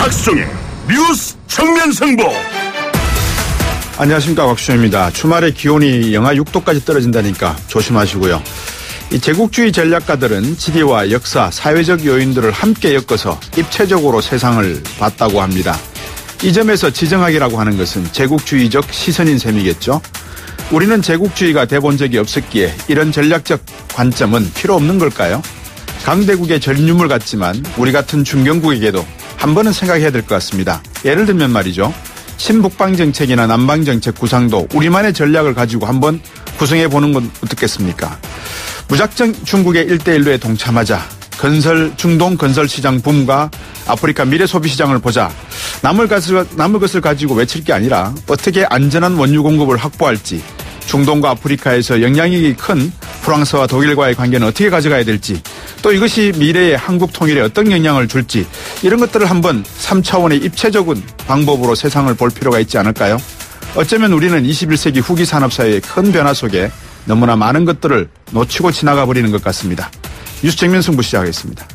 곽수종의 뉴스 정면승부. 안녕하십니까, 곽수종입니다. 주말에 기온이 영하 6도까지 떨어진다니까 조심하시고요. 이 제국주의 전략가들은 지리와 역사, 사회적 요인들을 함께 엮어서 입체적으로 세상을 봤다고 합니다. 이 점에서 지정학이라고 하는 것은 제국주의적 시선인 셈이겠죠. 우리는 제국주의가 돼본 적이 없었기에 이런 전략적 관점은 필요 없는 걸까요? 강대국의 전유물 같지만 우리 같은 중견국에게도 한 번은 생각해야 될 것 같습니다. 예를 들면 말이죠. 신북방정책이나 남방정책 구상도 우리만의 전략을 가지고 한번 구성해보는 건 어떻겠습니까? 무작정 중국의 1대1로에 동참하자. 중동 건설시장 붐과 아프리카 미래 소비시장을 보자. 남을 것을 가지고 외칠 게 아니라 어떻게 안전한 원유 공급을 확보할지, 중동과 아프리카에서 영향력이 큰 프랑스와 독일과의 관계는 어떻게 가져가야 될지, 또 이것이 미래의 한국 통일에 어떤 영향을 줄지, 이런 것들을 한번 3차원의 입체적인 방법으로 세상을 볼 필요가 있지 않을까요? 어쩌면 우리는 21세기 후기 산업사회의 큰 변화 속에 너무나 많은 것들을 놓치고 지나가 버리는 것 같습니다. 뉴스 정면승부 시작하겠습니다.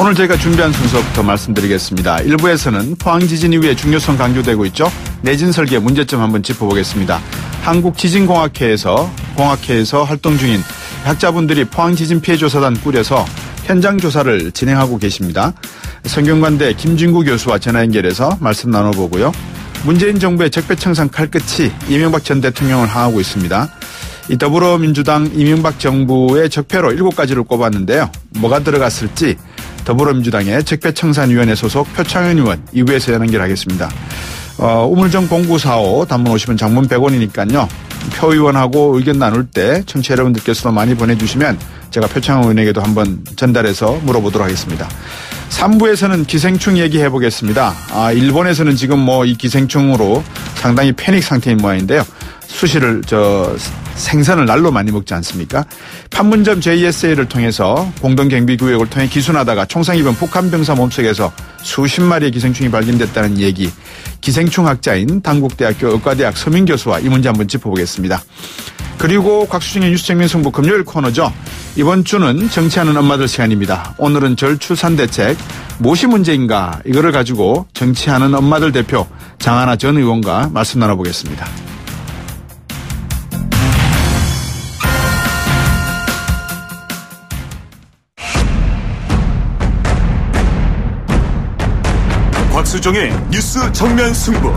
오늘 저희가 준비한 순서부터 말씀드리겠습니다. 1부에서는 포항 지진 이후에 중요성 강조되고 있죠. 내진 설계 문제점 한번 짚어보겠습니다. 한국지진공학회에서 활동 중인 학자분들이 포항 지진 피해 조사단 꾸려서 현장 조사를 진행하고 계십니다. 성균관대 김진구 교수와 전화 연결해서 말씀 나눠보고요. 문재인 정부의 적폐청산 칼끝이 이명박 전 대통령을 향하고 있습니다. 이 더불어민주당 이명박 정부의 적폐로 7가지를 꼽았는데요. 뭐가 들어갔을지 더불어민주당의 적폐청산위원회 소속 표창원 의원 2부에서 연결하겠습니다. 우물정 0945 단문 50원 장문 100원이니까요. 표 의원하고 의견 나눌 때 청취자 여러분들께서도 많이 보내주시면 제가 표창원 의원에게도 한번 전달해서 물어보도록 하겠습니다. 3부에서는 기생충 얘기해 보겠습니다. 일본에서는 지금 이 기생충으로 상당히 패닉 상태인 모양인데요. 수시를 생선을 날로 많이 먹지 않습니까? 판문점 JSA를 통해서 공동경비구역을 통해 기순하다가 총상 입은 북한 병사 몸속에서 수십 마리의 기생충이 발견됐다는 얘기. 기생충학자인 단국대학교 의과대학 서민 교수와 이 문제 한번 짚어보겠습니다. 그리고 곽수종의 뉴스 정면승부 금요일 코너죠. 이번 주는 정치하는 엄마들 시간입니다. 오늘은 절출산대책 무엇이 문제인가, 이거를 가지고 정치하는 엄마들 대표 장하나 전 의원과 말씀 나눠보겠습니다. 곽수종의 뉴스 정면승부.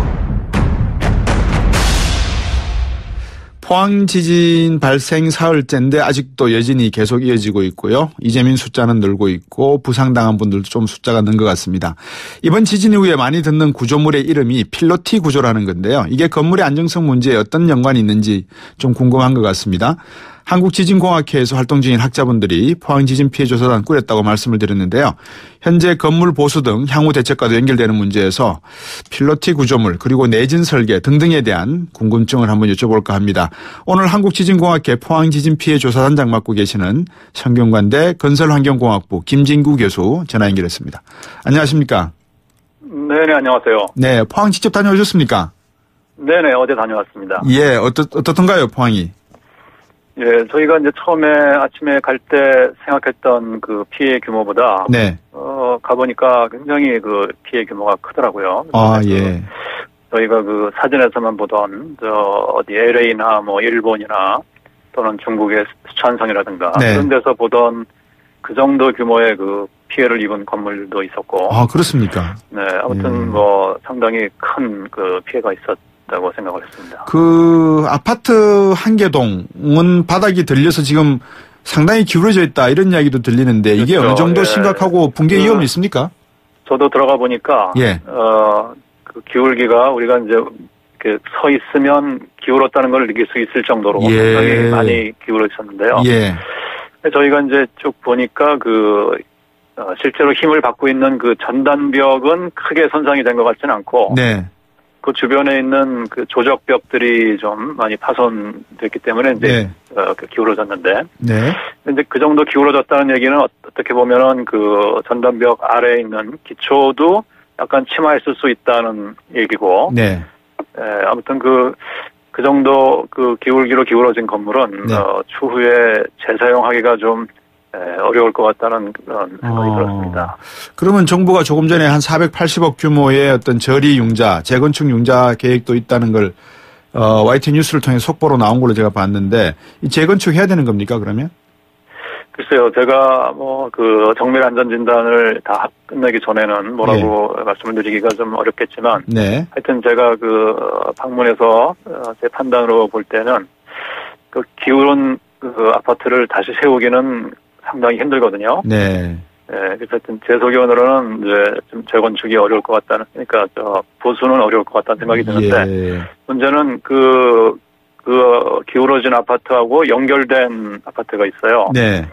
포항 지진 발생 사흘째인데 아직도 여진이 계속 이어지고 있고요. 이재민 숫자는 늘고 있고 부상당한 분들도 좀 숫자가 는 것 같습니다. 이번 지진 이후에 많이 듣는 구조물의 이름이 필로티 구조라는 건데요. 이게 건물의 안정성 문제에 어떤 연관이 있는지 좀 궁금한 것 같습니다. 한국지진공학회에서 활동 중인 학자분들이 포항 지진 피해 조사단 꾸렸다고 말씀을 드렸는데요. 현재 건물 보수 등 향후 대책과도 연결되는 문제에서 필로티 구조물 그리고 내진 설계 등등에 대한 궁금증을 한번 여쭤볼까 합니다. 오늘 한국지진공학회 포항 지진 피해 조사단장 맡고 계시는 성균관대 건설환경공학부 김진구 교수 전화 연결했습니다. 안녕하십니까? 네네, 안녕하세요. 네, 포항 직접 다녀오셨습니까? 네네, 어제 다녀왔습니다. 예, 어떻던가요, 포항이? 예, 저희가 이제 처음에 아침에 갈 때 생각했던 그 피해 규모보다, 네. 가보니까 굉장히 그 피해 규모가 크더라고요. 예. 저희가 그 사진에서만 보던, 어디 LA나 일본이나 또는 중국의 수천성이라든가, 네. 그런 데서 보던 그 정도 규모의 그 피해를 입은 건물도 있었고. 그렇습니까? 네, 아무튼 상당히 큰 그 피해가 있었다고 생각을 했습니다. 그 아파트 한 개동은 바닥이 들려서 지금 상당히 기울어져 있다 이런 이야기도 들리는데 이게 그렇죠. 어느 정도 예. 심각하고 붕괴 위험이 있습니까? 저도 들어가 보니까 예. 그 기울기가 우리가 이제 이렇게 서 있으면 기울었다는 걸 느낄 수 있을 정도로 굉장히 많이 기울어 있었는데요. 예. 저희가 이제 쭉 보니까 실제로 힘을 받고 있는 그 전단벽은 크게 손상이 된 것 같지는 않고, 네. 그 주변에 있는 그 조적벽들이 좀 많이 파손됐기 때문에 이제 기울어졌는데, 네. 근데 그 정도 기울어졌다는 얘기는 어떻게 보면은 그 전단벽 아래에 있는 기초도 약간 침하했을 수 있다는 얘기고, 네. 아무튼 그 그 정도 그 기울기로 기울어진 건물은 네. 추후에 재사용하기가 좀 어려울 것 같다는 그런 생각이 들었습니다. 그러면 정부가 조금 전에 한 480억 규모의 어떤 저리 융자, 재건축 융자 계획도 있다는 걸 YTN 뉴스를 통해 속보로 나온 걸로 제가 봤는데 이 재건축 해야 되는 겁니까 그러면? 글쎄요, 제가 그 정밀 안전 진단을 다 끝내기 전에는 뭐라고 말씀을 드리기가 좀 어렵겠지만, 네. 하여튼 제가 그 방문해서 제 판단으로 볼 때는 그 기울은 그 아파트를 다시 세우기는 상당히 힘들거든요. 네. 그래서 하여튼 제 소견으로는 이제 좀 재건축이 어려울 것 같다는, 그러니까 보수는 어려울 것 같다는 생각이 드는데, 문제는 그 기울어진 아파트하고 연결된 아파트가 있어요. 네.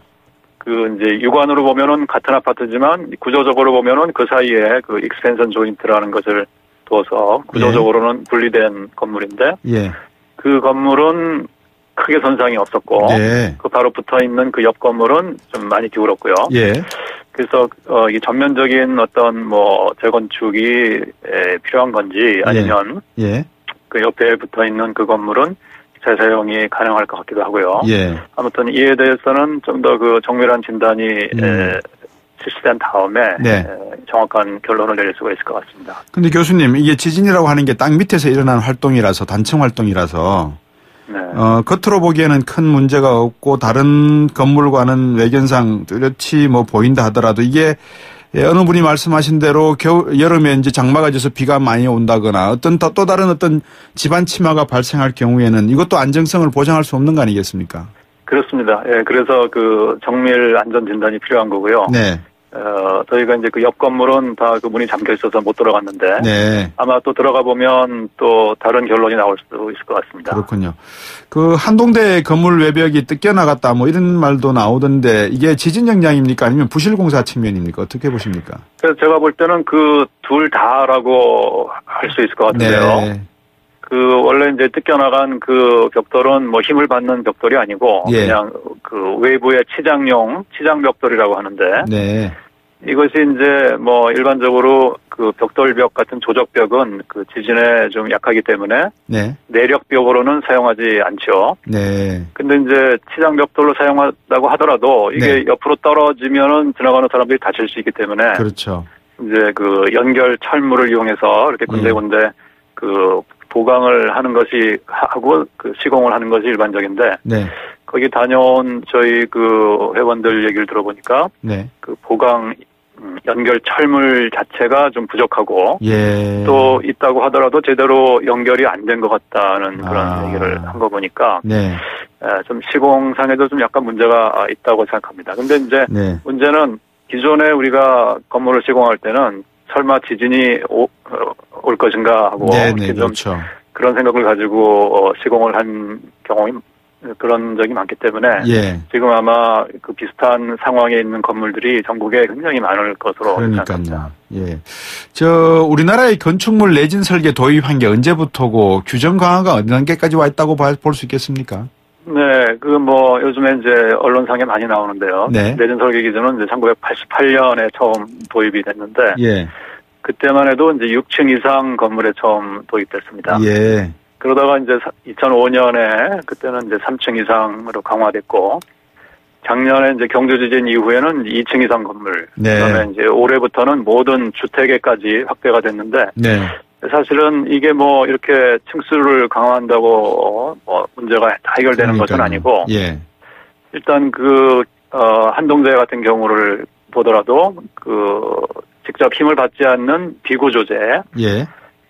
그 이제 육안으로 보면은 같은 아파트지만 구조적으로 보면은 그 사이에 그 익스텐션 조인트라는 것을 둬서 구조적으로는 분리된 건물인데, 예. 그 건물은 크게 손상이 없었고, 네. 그 바로 붙어 있는 그 옆 건물은 좀 많이 기울었고요. 예. 그래서 이 전면적인 어떤 재건축이 필요한 건지 아니면 예. 그 옆에 붙어 있는 그 건물은 재사용이 가능할 것 같기도 하고요. 예. 아무튼 이에 대해서는 좀 더 그 정밀한 진단이 실시된 다음에 네. 정확한 결론을 내릴 수가 있을 것 같습니다. 근데 교수님 이게 지진이라고 하는 게 땅 밑에서 일어나는 활동이라서 단층 활동이라서 네. 겉으로 보기에는 큰 문제가 없고 다른 건물과는 외견상 뚜렷이 보인다 하더라도 이게 어느 분이 말씀하신 대로 여름에 이제 장마가 져서 비가 많이 온다거나 또 다른 어떤 집안 침하가 발생할 경우에는 이것도 안정성을 보장할 수 없는 거 아니겠습니까? 그렇습니다. 예, 그래서 그 정밀 안전 진단이 필요한 거고요. 네. 저희가 이제 그 옆 건물은 다 그 문이 잠겨 있어서 못 들어갔는데. 네. 아마 또 들어가 보면 또 다른 결론이 나올 수도 있을 것 같습니다. 그렇군요. 그 한동대 건물 외벽이 뜯겨나갔다 이런 말도 나오던데 이게 지진 영향입니까 아니면 부실 공사 측면입니까? 어떻게 보십니까? 그래서 제가 볼 때는 그 둘 다라고 할 수 있을 것 같은데요. 네. 그 원래 이제 뜯겨나간 그 벽돌은 힘을 받는 벽돌이 아니고 그냥 그 외부의 치장 벽돌이라고 하는데. 네. 이것이 이제 일반적으로 그 벽돌벽 같은 조적벽은 그 지진에 좀 약하기 때문에 네. 내력벽으로는 사용하지 않죠. 네. 근데 이제 치장벽돌로 사용한다고 하더라도 이게 옆으로 떨어지면은 지나가는 사람들이 다칠 수 있기 때문에 그렇죠. 이제 그 연결 철물을 이용해서 이렇게 군데군데 그 보강을 하는 것이 하고 그 시공을 하는 것이 일반적인데 네. 거기 다녀온 저희 그 회원들 얘기를 들어보니까 네. 그 보강 연결 철물 자체가 좀 부족하고 또 있다고 하더라도 제대로 연결이 안 된 것 같다는 그런 얘기를 한 거 보니까 좀 시공상에도 좀 약간 문제가 있다고 생각합니다. 근데 이제 문제는 기존에 우리가 건물을 시공할 때는 설마 지진이 올 것인가 하고 좀 그렇죠. 그런 생각을 가지고 시공을 한 경험이 그런 적이 많기 때문에 지금 아마 그 비슷한 상황에 있는 건물들이 전국에 굉장히 많을 것으로 생각합니다. 우리나라의 건축물 내진 설계 도입한 게 언제부터고 규정 강화가 어느 단계까지 와 있다고 볼 수 있겠습니까? 네, 요즘에 이제 언론상에 많이 나오는데요. 내진 설계 기준은 이제 1988년에 처음 도입이 됐는데 그때만 해도 이제 6층 이상 건물에 처음 도입됐습니다. 그러다가 이제 2005년에 그때는 이제 3층 이상으로 강화됐고 작년에 이제 경주 지진 이후에는 2층 이상 건물 그다음에 이제 올해부터는 모든 주택에까지 확대가 됐는데 사실은 이게 이렇게 층수를 강화한다고 문제가 다 해결되는 것은 아니고 일단 한동대 같은 경우를 보더라도 직접 힘을 받지 않는 비구 조제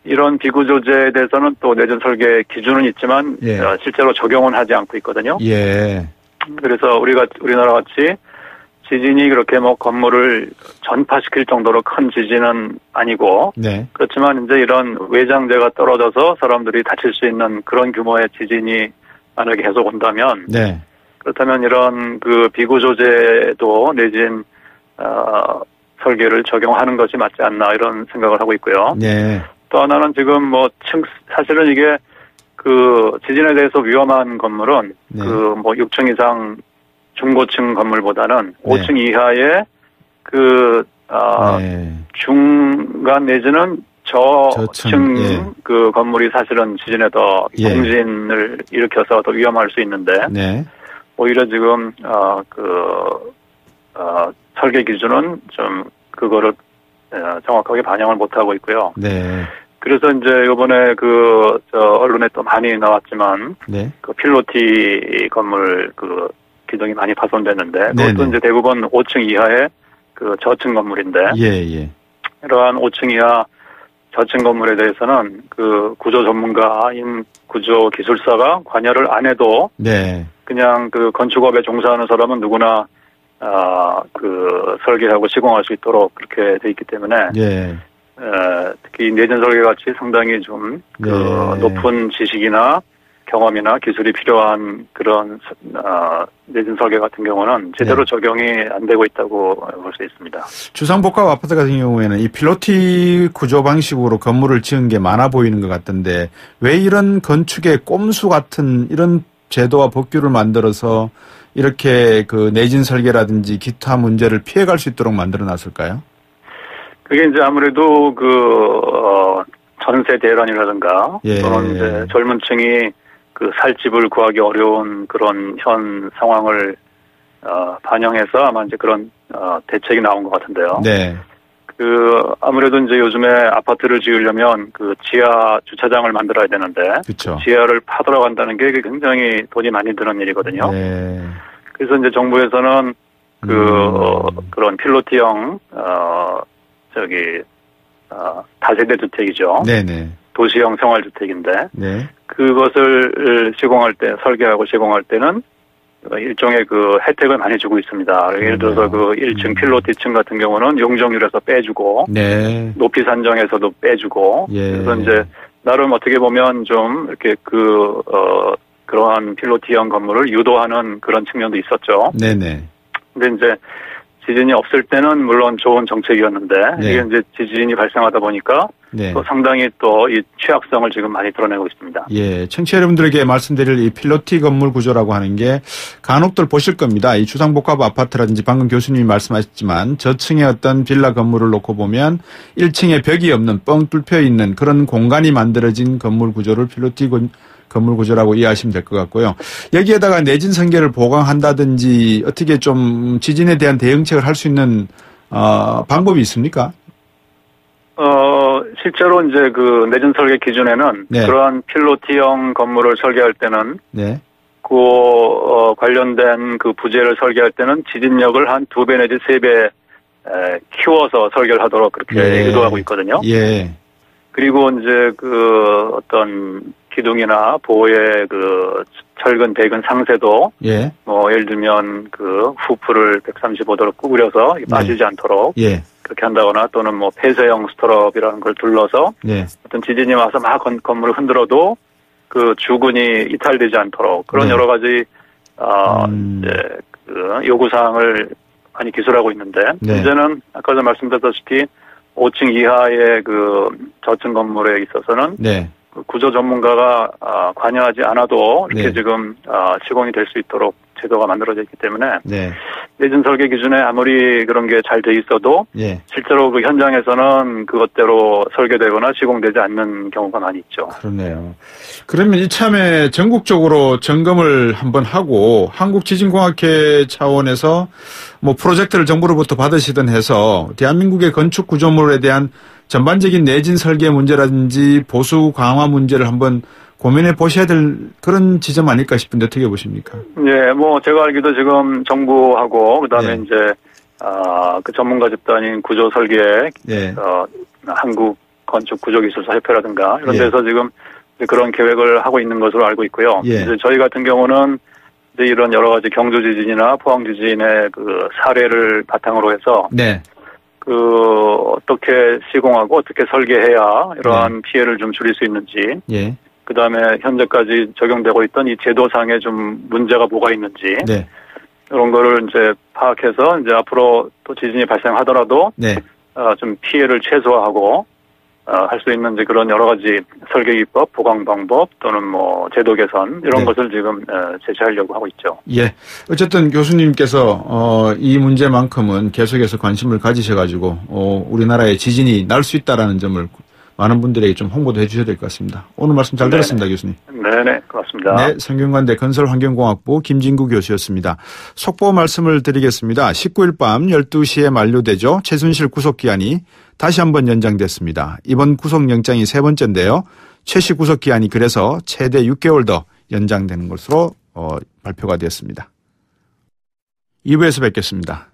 이런 비구 조제에 대해서는 또 내진 설계 기준은 있지만 실제로 적용은 하지 않고 있거든요. 그래서 우리나라 같이 지진이 그렇게 건물을 전파시킬 정도로 큰 지진은 아니고 그렇지만 이제 이런 외장재가 떨어져서 사람들이 다칠 수 있는 그런 규모의 지진이 만약에 계속 온다면 그렇다면 이런 그 비구 조제도 내진 설계를 적용하는 것이 맞지 않나 이런 생각을 하고 있고요. 또 하나는 지금 사실은 이게 그 지진에 대해서 위험한 건물은 6층 이상 중고층 건물보다는 5층 이하의 중간 내지는 저층 그 건물이 사실은 지진에 더 공진을 일으켜서 더 위험할 수 있는데 오히려 지금 설계 기준은 좀 그거를 정확하게 반영을 못 하고 있고요. 그래서 이제 이번에 언론에 또 많이 나왔지만 그 필로티 건물 그 기둥이 많이 파손됐는데 그것도 이제 대부분 5층 이하의 그 저층 건물인데 이러한 5층 이하 저층 건물에 대해서는 그 구조 전문가인 구조 기술사가 관여를 안 해도 그냥 그 건축업에 종사하는 사람은 누구나 그 설계하고 시공할 수 있도록 그렇게 돼 있기 때문에 특히 내진 설계 같이 상당히 좀 그 높은 지식이나 경험이나 기술이 필요한 그런 내진 설계 같은 경우는 제대로 적용이 안 되고 있다고 볼 수 있습니다. 주상복합 아파트 같은 경우에는 이 필로티 구조 방식으로 건물을 지은 게 많아 보이는 것 같던데 왜 이런 건축의 꼼수 같은 이런 제도와 법규를 만들어서 이렇게 그 내진 설계라든지 기타 문제를 피해갈 수 있도록 만들어 놨을까요? 그게 이제 아무래도 전세 대란이라든가 또는 이제 젊은 층이 그 살 집을 구하기 어려운 그런 현 상황을 반영해서 아마 이제 그런 대책이 나온 것 같은데요. 아무래도 이제 요즘에 아파트를 지으려면 그 지하 주차장을 만들어야 되는데 지하를 파들어 간다는 게 굉장히 돈이 많이 드는 일이거든요. 그래서 이제 정부에서는 그런 필로티형 다세대 주택이죠. 도시형 생활주택인데 그것을 설계하고 시공할 때는 일종의 그 혜택을 많이 주고 있습니다. 예를 들어서 그 1층 필로티층 같은 경우는 용적률에서 빼주고 높이 산정에서도 빼주고 그래서 이제 나름 어떻게 보면 좀 이렇게 그러한 필로티형 건물을 유도하는 그런 측면도 있었죠. 근데 이제 지진이 없을 때는 물론 좋은 정책이었는데 이게 이제 지진이 발생하다 보니까 또 상당히 또 이 취약성을 지금 많이 드러내고 있습니다. 청취자 여러분들에게 말씀드릴 이 필로티 건물 구조라고 하는 게 간혹들 보실 겁니다. 이 주상복합 아파트라든지 방금 교수님이 말씀하셨지만 저층의 어떤 빌라 건물을 놓고 보면 1층에 벽이 없는 뻥 뚫혀 있는 그런 공간이 만들어진 건물 구조를 필로티 건물 구조라고 이해하시면 될 것 같고요. 여기에다가 내진 설계를 보강한다든지 어떻게 좀 지진에 대한 대응책을 할 수 있는 방법이 있습니까? 실제로 이제 그 내진 설계 기준에는 그러한 필로티형 건물을 설계할 때는 관련된 그 부재를 설계할 때는 지진력을 한 2배 내지 3배 키워서 설계를 하도록 그렇게 유도하고 있거든요. 그리고 이제 그 어떤 기둥이나 보호의 그 철근, 배근 상세도 뭐 예를 들면 그 후프를 135도로 구부려서 빠지지 않도록 그렇게 한다거나 또는 뭐 폐쇄형 스트럽이라는 걸 둘러서 어떤 지진이 와서 막 건물을 흔들어도 그 주근이 이탈되지 않도록 그런 여러 가지 이제 그 요구 사항을 많이 기술하고 있는데 문제는 아까도 말씀드렸다시피 5층 이하의 그 저층 건물에 있어서는 그 구조 전문가가 관여하지 않아도 이렇게 지금 시공이 될 수 있도록 제도가 만들어져 있기 때문에 내진 설계 기준에 아무리 그런 게 잘 돼 있어도 실제로 그 현장에서는 그것대로 설계되거나 시공되지 않는 경우가 많이 있죠. 그렇네요. 그러면 이참에 전국적으로 점검을 한번 하고 한국지진공학회 차원에서 뭐 프로젝트를 정부로부터 받으시든 해서 대한민국의 건축 구조물에 대한 전반적인 내진 설계 문제라든지 보수 강화 문제를 한번 고민해 보셔야 될 그런 지점 아닐까 싶은데 어떻게 보십니까? 뭐 제가 알기도 지금 정부하고 그다음에 이제 그 전문가 집단인 구조 설계 한국 건축 구조기술사 협회라든가 이런 데서 지금 그런 계획을 하고 있는 것으로 알고 있고요. 이제 저희 같은 경우는 이제 이런 여러 가지 경주 지진이나 포항 지진의 그 사례를 바탕으로 해서 그 어떻게 시공하고 어떻게 설계해야 이러한 피해를 좀 줄일 수 있는지 그다음에 현재까지 적용되고 있던 이 제도상에 좀 문제가 뭐가 있는지 이런 거를 이제 파악해서 이제 앞으로 또 지진이 발생하더라도 좀 피해를 최소화하고 할 수 있는 이제 그런 여러 가지 설계 기법, 보강 방법 또는 뭐 제도 개선 이런 것을 지금 제시하려고 하고 있죠. 어쨌든 교수님께서 이 문제만큼은 계속해서 관심을 가지셔가지고 우리나라에 지진이 날 수 있다라는 점을 많은 분들에게 좀 홍보도 해주셔야 될 것 같습니다. 오늘 말씀 잘 들었습니다, 교수님. 네네, 고맙습니다. 네, 성균관대 건설환경공학부 김진구 교수였습니다. 속보 말씀을 드리겠습니다. 19일 밤 12시에 만료되죠. 최순실 구속기한이 다시 한번 연장됐습니다. 이번 구속영장이 세 번째인데요. 최씨 구속기한이 그래서 최대 6개월 더 연장되는 것으로 발표가 되었습니다. 2부에서 뵙겠습니다.